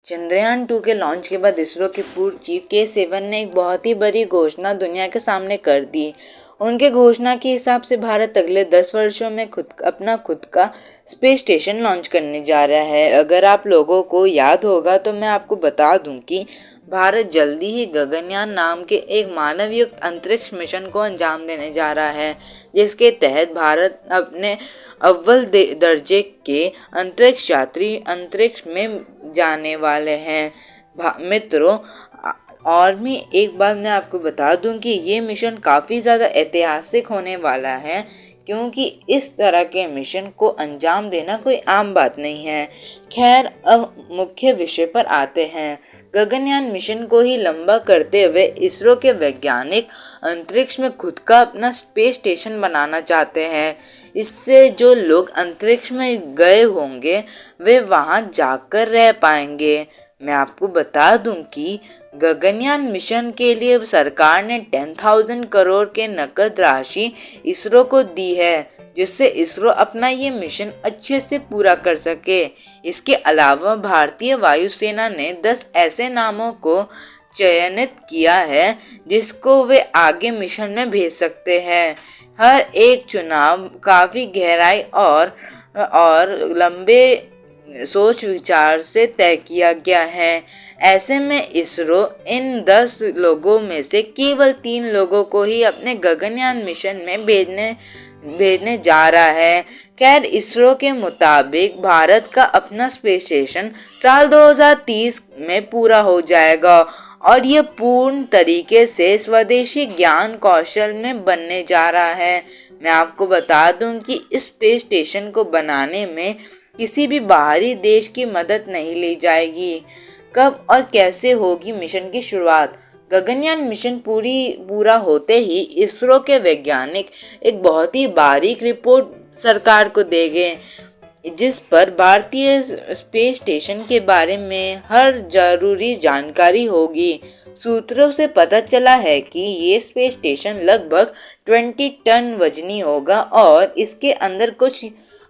चंद्रयान 2 के लॉन्च के बाद इसरो के पूर्व चीफ के सिवन ने एक बहुत ही बड़ी घोषणा दुनिया के सामने कर दी। उनके घोषणा के हिसाब से भारत अगले 10 वर्षों में अपना खुद का स्पेस स्टेशन लॉन्च करने जा रहा है। अगर आप लोगों को याद होगा तो मैं आपको बता दूं कि भारत जल्दी ही गगनयान नाम के एक मानवयुक्त अंतरिक्ष मिशन को अंजाम देने जा रहा है, जिसके तहत भारत अपने अव्वल दर्जे के अंतरिक्ष यात्री अंतरिक्ष में जाने वाले हैं। मित्रों, और भी एक बात मैं आपको बता दूं कि ये मिशन काफ़ी ज़्यादा ऐतिहासिक होने वाला है, क्योंकि इस तरह के मिशन को अंजाम देना कोई आम बात नहीं है। खैर, अब मुख्य विषय पर आते हैं। गगनयान मिशन को ही लंबा करते हुए इसरो के वैज्ञानिक अंतरिक्ष में खुद का अपना स्पेस स्टेशन बनाना चाहते हैं। इससे जो लोग अंतरिक्ष में गए होंगे वे वहां जाकर रह पाएंगे। मैं आपको बता दूं कि गगनयान मिशन के लिए सरकार ने 10,000 करोड़ के नकद राशि इसरो को दी है, जिससे इसरो अपना ये मिशन अच्छे से पूरा कर सके। इसके अलावा भारतीय वायुसेना ने 10 ऐसे नामों को चयनित किया है जिसको वे आगे मिशन में भेज सकते हैं। हर एक चुनाव काफ़ी गहराई और लंबे सोच विचार से तय किया गया है। ऐसे में इसरो इन 10 लोगों में से केवल 3 लोगों को ही अपने गगनयान मिशन में भेजने जा रहा है। खैर, इसरो के मुताबिक भारत का अपना स्पेस स्टेशन साल 2030 में पूरा हो जाएगा और ये पूर्ण तरीके से स्वदेशी ज्ञान कौशल में बनने जा रहा है। मैं आपको बता दूं कि इस स्पेस स्टेशन को बनाने में किसी भी बाहरी देश की मदद नहीं ली जाएगी। कब और कैसे होगी मिशन की शुरुआत? गगनयान मिशन पूरा होते ही इसरो के वैज्ञानिक एक बहुत ही बारीक रिपोर्ट सरकार को देंगे, जिस पर भारतीय स्पेस स्टेशन के बारे में हर जरूरी जानकारी होगी। सूत्रों से पता चला है कि ये स्पेस स्टेशन लगभग 20 टन वजनी होगा और इसके अंदर कुछ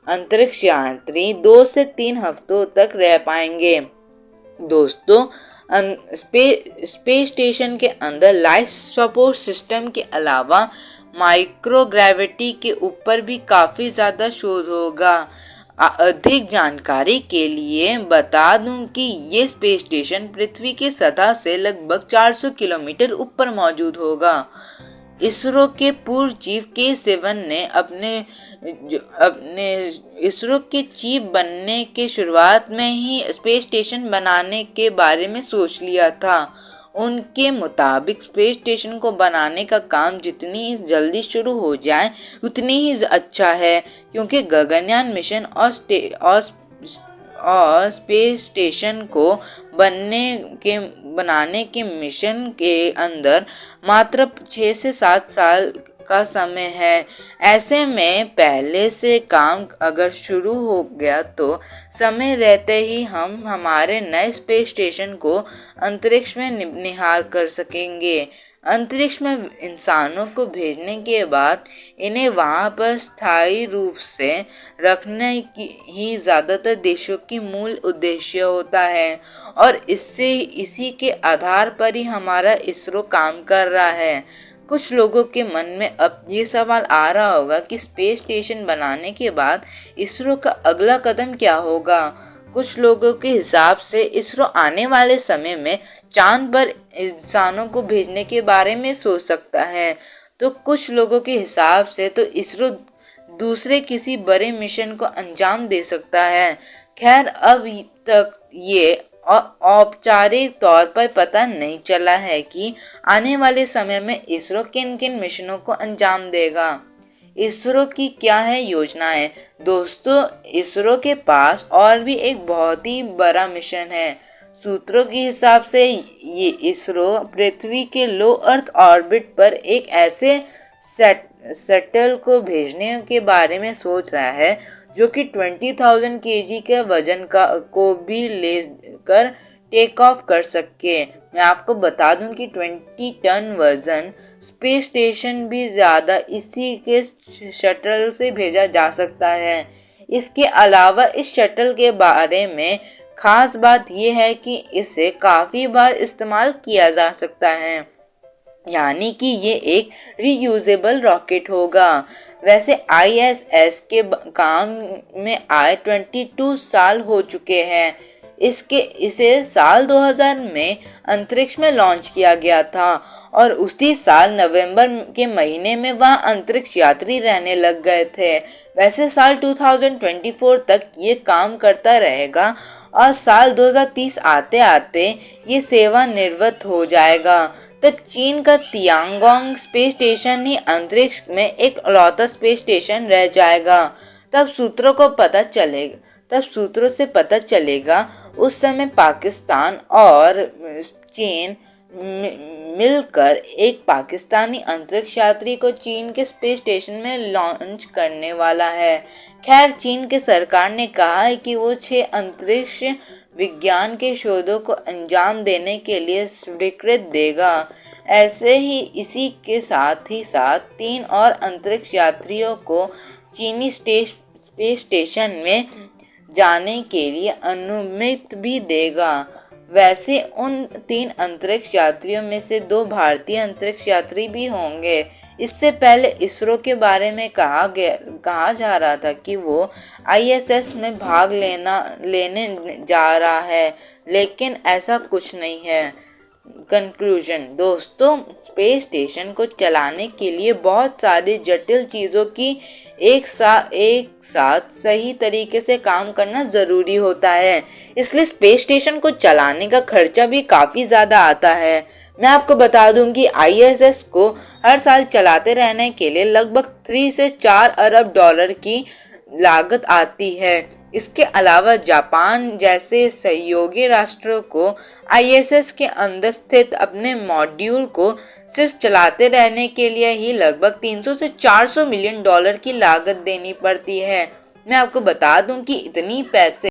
अंतरिक्ष यात्री 2 से 3 हफ्तों तक रह पाएंगे। दोस्तों, स्पेस स्टेशन के अंदर लाइफ सपोर्ट सिस्टम के अलावा माइक्रोग्रेविटी के ऊपर भी काफ़ी ज़्यादा शोध होगा। अधिक जानकारी के लिए बता दूं कि ये स्पेस स्टेशन पृथ्वी की सतह से लगभग 400 किलोमीटर ऊपर मौजूद होगा। इसरो के पूर्व चीफ के सिवन ने अपने इसरो के चीफ बनने के शुरुआत में ही स्पेस स्टेशन बनाने के बारे में सोच लिया था। उनके मुताबिक स्पेस स्टेशन को बनाने का काम जितनी जल्दी शुरू हो जाए उतनी ही अच्छा है, क्योंकि गगनयान मिशन और स्पेस स्टेशन को बनाने के मिशन के अंदर मात्र 6 से 7 साल का समय है। ऐसे में पहले से काम अगर शुरू हो गया तो समय रहते ही हम हमारे नए स्पेस स्टेशन को अंतरिक्ष में निहार कर सकेंगे। अंतरिक्ष में इंसानों को भेजने के बाद इन्हें वहां पर स्थायी रूप से रखने की ही ज़्यादातर देशों की मूल उद्देश्य होता है और इसी के आधार पर ही हमारा इसरो काम कर रहा है। कुछ लोगों के मन में अब ये सवाल आ रहा होगा कि स्पेस स्टेशन बनाने के बाद इसरो का अगला कदम क्या होगा। कुछ लोगों के हिसाब से इसरो आने वाले समय में चांद पर इंसानों को भेजने के बारे में सोच सकता है, तो कुछ लोगों के हिसाब से तो इसरो दूसरे किसी बड़े मिशन को अंजाम दे सकता है। खैर, अब तक ये औपचारिक तौर पर पता नहीं चला है कि आने वाले समय में इसरो किन किन मिशनों को अंजाम देगा। इसरो की क्या है योजनाएं? दोस्तों, इसरो के पास और भी एक बहुत ही बड़ा मिशन है। सूत्रों के हिसाब से ये इसरो पृथ्वी के लो अर्थ ऑर्बिट पर एक ऐसे शटल को भेजने के बारे में सोच रहा है जो कि 20,000 kg के वजन को भी लेकर टेक ऑफ कर सके। मैं आपको बता दूं कि 20 टन वजन स्पेस स्टेशन भी ज़्यादा इसी के शटल से भेजा जा सकता है। इसके अलावा इस शटल के बारे में खास बात यह है कि इसे काफ़ी बार इस्तेमाल किया जा सकता है, यानी कि ये एक रीयूजेबल रॉकेट होगा। वैसे ISS के काम में आए 22 साल हो चुके हैं। इसे साल 2000 में अंतरिक्ष में लॉन्च किया गया था और उसी साल नवंबर के महीने में वहाँ अंतरिक्ष यात्री रहने लग गए थे। वैसे साल 2024 तक ये काम करता रहेगा और साल 2030 आते आते ये सेवानिवृत्त हो जाएगा। तब चीन का तियांगोंग स्पेस स्टेशन ही अंतरिक्ष में एक इकलौता स्पेस स्टेशन रह जाएगा। तब सूत्रों से पता चलेगा उस समय पाकिस्तान और चीन मिलकर एक पाकिस्तानी अंतरिक्ष यात्री को चीन के स्पेस स्टेशन में लॉन्च करने वाला है। खैर, चीन के सरकार ने कहा है कि वो 6 अंतरिक्ष विज्ञान के शोधों को अंजाम देने के लिए स्वीकृति देगा। ऐसे ही इसी के साथ 3 और अंतरिक्ष यात्रियों को चीनी स्पेस स्टेशन में जाने के लिए अनुमति भी देगा। वैसे उन 3 अंतरिक्ष यात्रियों में से 2 भारतीय अंतरिक्ष यात्री भी होंगे। इससे पहले इसरो के बारे में कहा जा रहा था कि वो ISS में भाग लेने जा रहा है, लेकिन ऐसा कुछ नहीं है। कंक्लूजन दोस्तों, स्पेस स्टेशन को चलाने के लिए बहुत सारी जटिल चीज़ों की एक साथ सही तरीके से काम करना ज़रूरी होता है, इसलिए स्पेस स्टेशन को चलाने का खर्चा भी काफ़ी ज़्यादा आता है। मैं आपको बता दूं कि ISS को हर साल चलाते रहने के लिए लगभग 3 से 4 अरब डॉलर की लागत आती है। इसके अलावा जापान जैसे सहयोगी राष्ट्रों को ISS के अंदर स्थित अपने मॉड्यूल को सिर्फ चलाते रहने के लिए ही लगभग 300 से 400 मिलियन डॉलर की लागत देनी पड़ती है। मैं आपको बता दूं कि इतनी पैसे